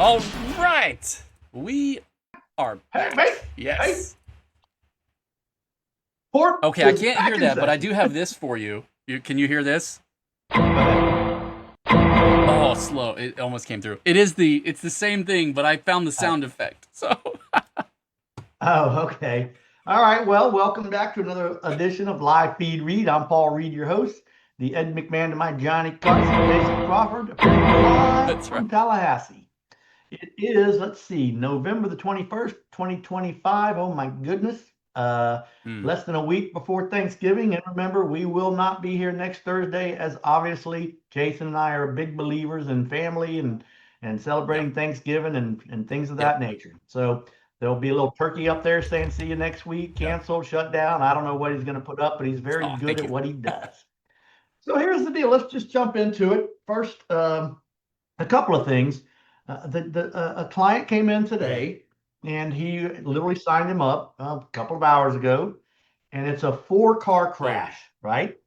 All right, we are Hey, back. mate. Hey, Yes. Port Okay, I is can't hear back in that, but I session. do have this for you. Can you hear this? Go ahead. Oh, slow. It almost came through. It's the same thing, but I found the Uh, sound effect. So, oh, okay. All right. Well, welcome back to another edition of Live Feed Reed. I'm Paul Reed, your host. The Ed McMahon to my Johnny Carson, Jason Crawford, appearing live that's right. from Tallahassee. It is, let's see, November the 21st, 2025. Oh my goodness. Uh, Mm, Less than a week before Thanksgiving. And remember, we will not be here next Thursday, as obviously Jason and I are big believers in family and yep. celebrating Thanksgiving and things of Yep. that nature. So there'll be a little turkey up there saying, see you next week, Yep. canceled, shut down. I don't know what he's going to put up, but he's very Oh, good thank at you. what he does. So here's the deal. Let's just jump into it. First, a couple of things. A client came in today and he literally signed him up a couple of hours ago, and it's a four-car Oh, crash, right?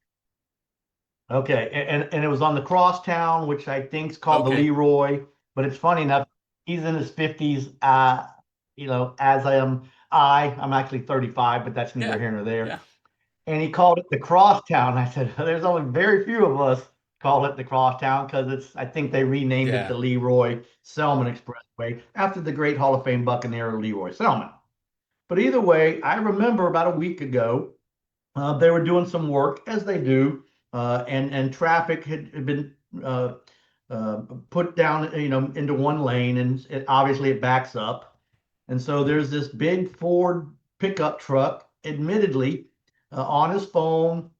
Okay, and it was on the crosstown, which I think is called the okay. Leroy, but it's funny enough, he's in his 50s, as I'm actually 35, but that's neither Yeah. here nor there. Yeah. And he called it the Crosstown. I said, there's only very few of us call it the Crosstown because I think they renamed it Yeah. the Leroy Selman Expressway after the great Hall of Fame Buccaneer Leroy Selman. But either way, I remember about a week ago, they were doing some work as they do, and traffic had been uh, put down, into one lane, and obviously it backs up. And so there's this big Ford pickup truck, admittedly, on his phone,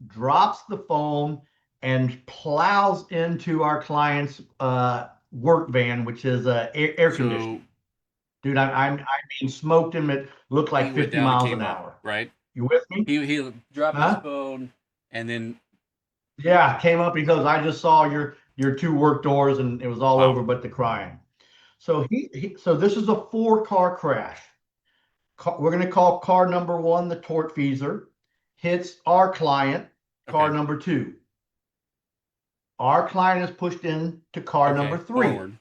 drops the phone, and plows into our client's work van, which is air So conditioning. Dude, I mean, smoked him. It looked he like went 50 down and miles an came up, hour. right? You with me? He dropped his Huh? phone, and then Yeah, came up because I just saw your two work doors and it was all wow. over but the crying. So so this is a four-car crash. We're going to call car number one the tortfeasor. Hits our client, car Okay. number two. Our client is pushed into car number Okay. three. Forward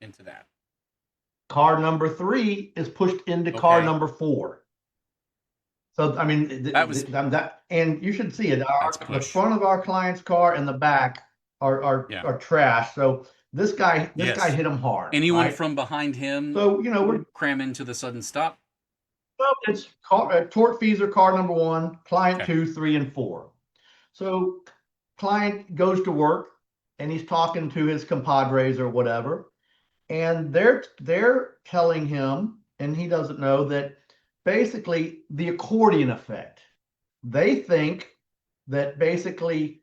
into that. Car number three is pushed into car Okay. number four. So I mean, That was and you should see it. that's The push. front of our client's car and the back are are, Yeah. are trash. So this guy Yes. hit him hard, Anyone right? from behind him So we're cram into the sudden stop. well, it's tortfeasor car number one, client Okay. two, three, and four. So client goes to work and he's talking to his compadres or whatever, and they're telling him, and he doesn't know that basically the accordion effect. They think that basically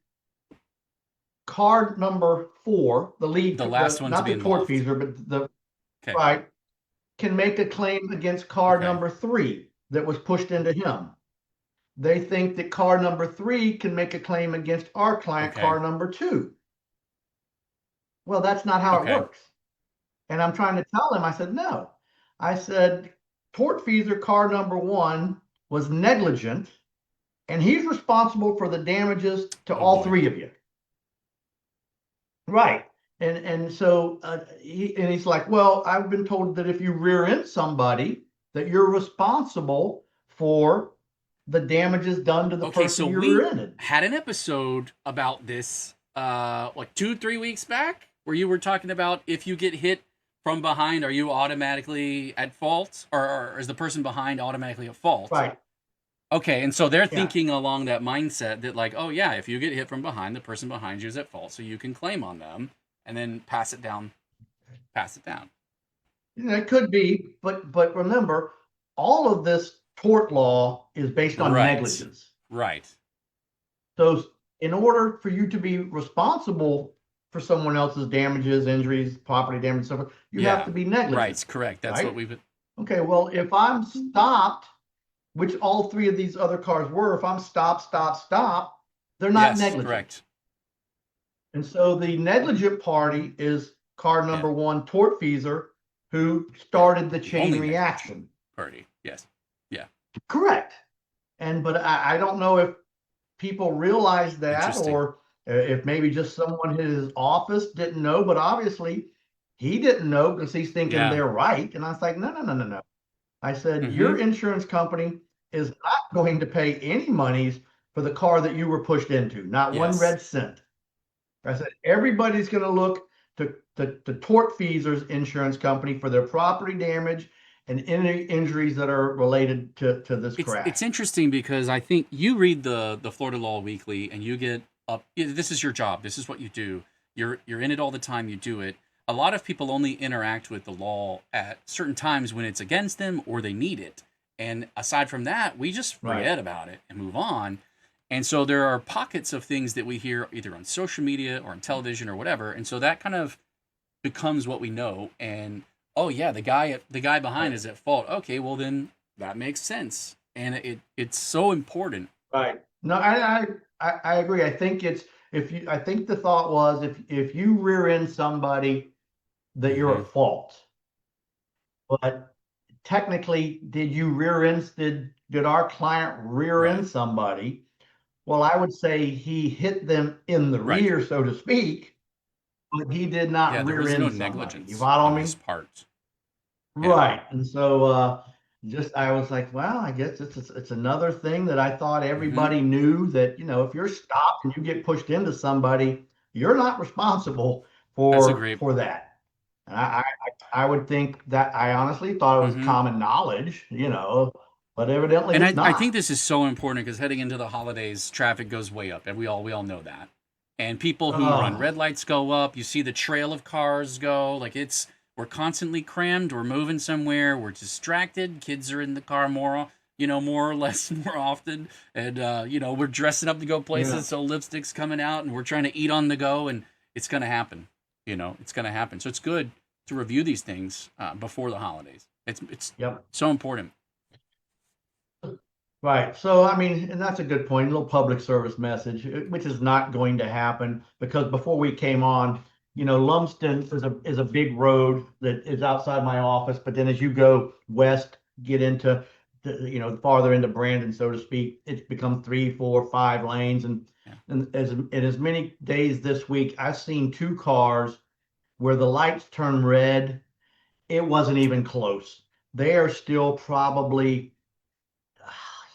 card number four, the lead, The last one to not be the involved. tortfeasor, but the Okay. right, can make a claim against card Okay. number three that was pushed into him. They think that car number three can make a claim against our client, Okay. car number two. Well, that's not how it Okay. works. And I'm trying to tell him, I said, no. I said, tortfeasor car number one was negligent, and he's responsible for the damages to Oh all boy. three of you. Right. And so he's like, well, I've been told that if you rear end somebody, that you're responsible for the damages done to the Okay, so person you we rear ended. had an episode about this like 2 3 weeks back where you were talking about if you get hit from behind, are you automatically at fault, or is the person behind automatically at fault? Right. Okay, and so they're Yeah. thinking along that mindset that like, oh yeah, if you get hit from behind, the person behind you is at fault, so you can claim on them and then pass it down. It could be, but remember, all of this tort law is based on Right. negligence. Right. So in order for you to be responsible for someone else's damages, injuries, property damage, so forth, you have Yeah. to be negligent, Right. Correct. That's what right? we've. Okay, well, if I'm stopped, which all three of these other cars were, if I'm stop, they're not Yes. negligent. Correct. And so the negligent party is car Yeah. number one, tortfeasor, who Yeah. started the The chain only negligent reaction. party. Yes. Yeah. Correct. But I don't know if people realize that, Interesting. or if maybe just someone in his office didn't know, but obviously He didn't know because he's thinking Yeah. they're right. And I was like, no, no, no, no, no. I said, Mm-hmm. your insurance company is not going to pay any monies for the car that you were pushed into, not one Yes. red cent. I said, everybody's going to look to tortfeasor's insurance company for their property damage and any injuries that are related to this It's crash. interesting because I think you read the Florida Law Weekly and you get up. This is your job. This is what you do. You're in it all the time. You do it. A lot of people only interact with the law at certain times when it's against them or they need it. And aside from that, we just Right. forget about it and move on. And so there are pockets of things that we hear either on social media or on television or whatever. And so that kind of becomes what we know. And oh yeah, the guy behind Right. is at fault. Okay, well then that makes sense. And it's so important. Right. No, I agree. I think it's if you I think the thought was if you rear end somebody that you're Mm-hmm. at fault. But technically, did you rear end did our client rear Right. end somebody? Well, I would say he hit them in the Right. rear, so to speak, but he did Yeah, not there rear was no end somebody. You negligence follow on his me? part. Yeah. Right. And so just I was like, well, I guess it's another thing that I thought Mm-hmm. everybody knew that, if you're stopped and you get pushed into somebody, you're not responsible That's a for great. for that. And I would think that I honestly thought it was Mm-hmm. common knowledge, but evidently And it's I think not. this is so important because heading into the holidays, traffic goes way up, and we all know that. And people who run Oh, red lights go up. You see the trail of cars go. Like we're constantly crammed. We're moving somewhere. We're distracted. Kids are in the car more or less more often, and we're dressing up to go yeah. places. So lipstick's coming out, and we're trying to eat on the go, and it's gonna happen. It's gonna happen. So it's good to review these things before the holidays. It's Yep. so important. Right. So, I mean, and that's a good point, a little public service message, which is not going to happen because before we came on, Lumsden is a big road that is outside my office, but then as you go west, get into farther into Brandon, so to speak, it's become 3, 4, 5 lanes. And Yeah. and as many days this week, I've seen two cars where the lights turn red. It wasn't even close. They are still probably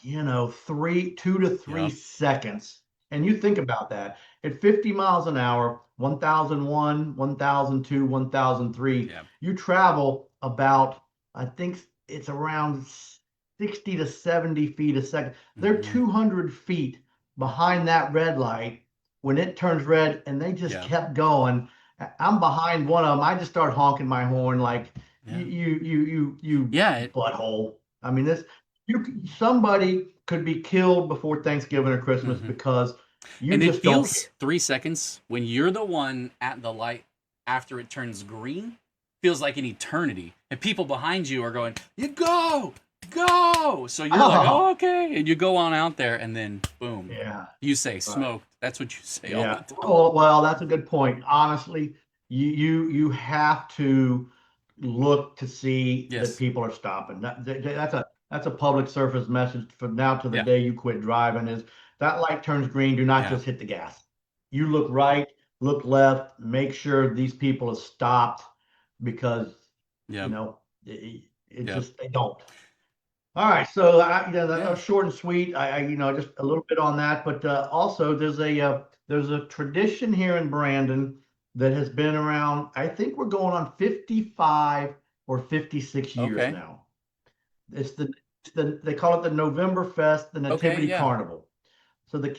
2 to 3 Yep. seconds. And you think about that at 50 miles an hour, 1001, 1002, 1003, Yeah. you travel about, I think it's around 60 to 70 feet a second. They're Mm-hmm. 200 feet behind that red light when it turns red, and they just Yeah. kept going. I'm behind one of them. I just start honking my horn like, Yeah. you Yeah. butthole. I mean, somebody could be killed before Thanksgiving or Christmas Mm-hmm. because you And it just don't feels care. 3 seconds when you're the one at the light after it turns green. Feels like an eternity, and people behind you are going, "You go, go!" So you're like, "Oh, Oh, okay," and you go on out there, and then boom, yeah, you say right. smoked. That's what you say all the Yeah. time. Well, that's a good point. Honestly, you have to look to see that Yes. people are stopping. That's a public service message from now to the Yeah. day you quit driving is that light turns green, do not Yeah. just hit the gas. You look right, look left, make sure these people have stopped because Yep. it Yep. just they don't. All right, so that Yeah. was short and sweet. Just a little bit on that, but also there's a tradition here in Brandon that has been around. I think we're going on 55 or 56 years Okay. now. It's they call it the November Fest, the Okay. Nativity Yeah. Carnival. So the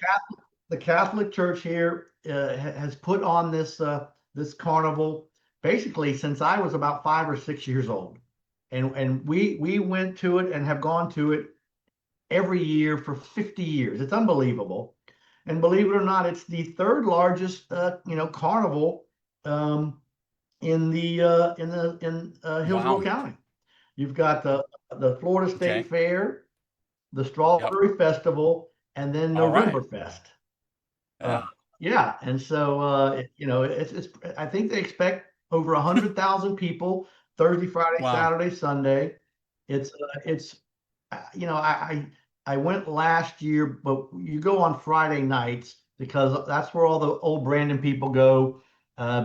Catholic Church here has put on this carnival basically since I was about 5 or 6 years old, and we went to it and have gone to it every year for 50 years. It's unbelievable, and believe it or not, it's the third largest carnival um, in Hillsborough Wow. County. You've got the Florida State Okay. Fair, the Yep. Strawberry Festival, and then All right. November Fest. Uh, Yeah. yeah, and so it's I think they expect over 100,000 people Thursday, Friday, Wow. Saturday, Sunday. It's I went last year, but you go on Friday nights because that's where all the old Brandon people go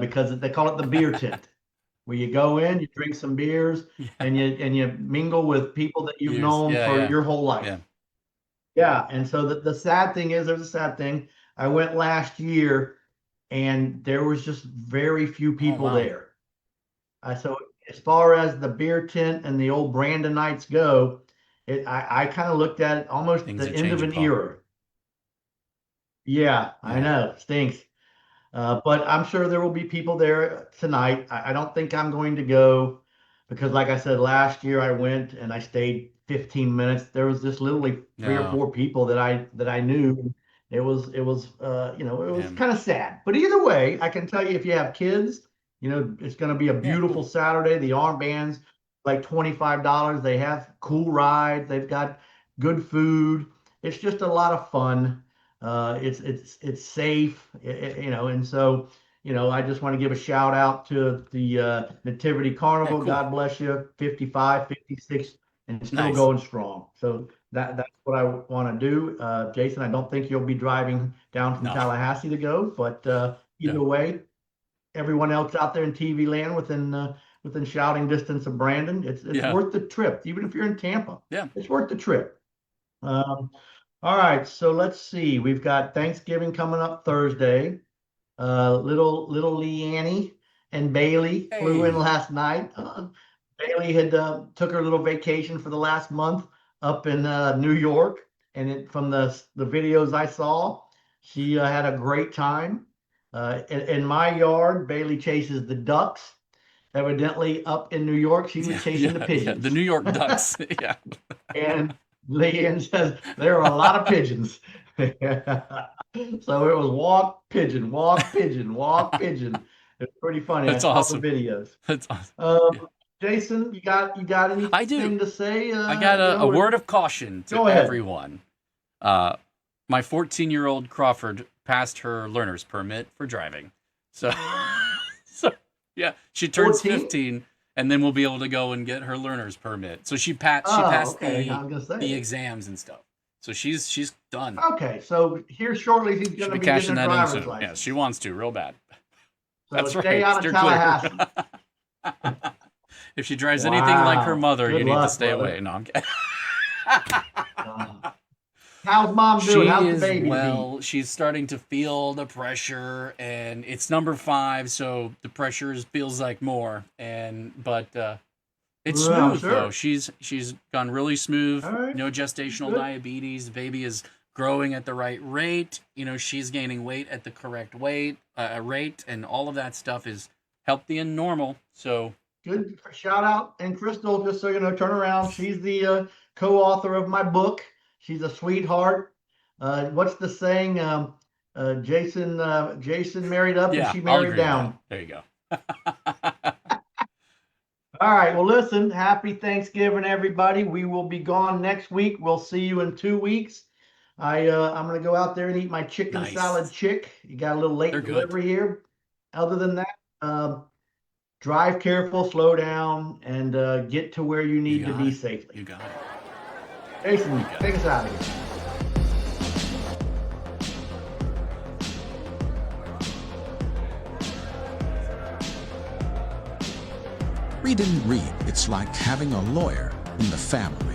because they call it the beer tent. where you go in, you drink some beers, Yeah. and you mingle with people that you've Years. known Yeah, for yeah, your whole life. yeah. Yeah, and so the sad thing is, there's a sad thing. I went last year, and there was just very few Oh people wow. there. So as far as the beer tent and the old Brandon nights go, I kind of looked at it almost Things the are end of changing, an Paul. era. Yeah, I Yeah. know, stinks. But I'm sure there will be people there tonight. I don't think I'm going to go because, like I said, last year I went and I stayed 15 minutes. There was just literally three or No. four people that I knew. It was Him. kind of sad. But either way, I can tell you, if you have kids, it's going to be a Yeah. beautiful Cool. Saturday. The armbands like $25. They have cool rides. They've got good food. It's just a lot of fun. It's safe, and so I just want to give a shout out to the Nativity Yeah. Carnival. Cool. God bless you, 55, 56, and still Nice. going strong. So that's what I want to do. Jason, I don't think you'll be driving down from No. Tallahassee to go, but either No. way, everyone else out there in TV land within shouting distance of Brandon, it's Yeah. worth the trip, even if you're in Tampa. Yeah. It's worth the trip. Um, all right, so let's see. We've got Thanksgiving coming up Thursday. Little Leanne and Bailey flew in Hey. last night. Bailey had took her little vacation for the last month up in New York, and from the videos I saw, she had a great time. In my yard, Bailey chases the ducks. Evidently, up in New York, she was Yeah. chasing the Yeah. Yeah. The pigeons. New York Ducks. Yeah. And Leanne says there are a lot of pigeons. So it was walk, pigeon, walk, pigeon, walk, pigeon. It's pretty funny. I That's saw the awesome. videos. That's awesome. Yeah. Jason, you got I do. anything to say? I got a word of caution to Go ahead. everyone. Uh, my 14-year-old Crawford passed her learner's permit for driving. So, so yeah, she turns 14? 15, and then we'll be able to go and get her learner's permit. So she passed Okay. I was gonna the say. exams and stuff. So she's done. Okay, so here shortly she's She'll gonna be be getting cashing her that in driver's soon. Yeah, she license. wants to real bad. So That's stay right. out of Steer clear. Tallahassee. If she drives anything like her Wow. mother, you Good need to luck, stay brother. away. No, I'm kidding. How's mom doing? She How's the is baby well. She's starting to feel the pressure, and it's number 5, so the pressure feels like more. But it's Well, I'm smooth though. sure. She's gone really smooth. All right. No gestational Good. diabetes. The baby is growing at the right rate. She's gaining weight at the correct rate, and all of that stuff is healthy and normal. So Good shout out. And Crystal, just so you know, turn around. She's the co-author of my book. She's a sweetheart. What's the saying? Jason married up and yeah, she I'll married agree with that. down. There you go. All right. Well, listen, happy Thanksgiving, everybody. We will be gone next week. We'll see you in 2 weeks. I'm gonna go out there and eat my chicken salad Nice. chick. You got a little They're late good. delivery here. Other than that, drive careful, slow down, and get to where you You need to got be it. safely. You got it. Jason, You got take it. us out of here. Reed and Reed, it's like having a lawyer in the family.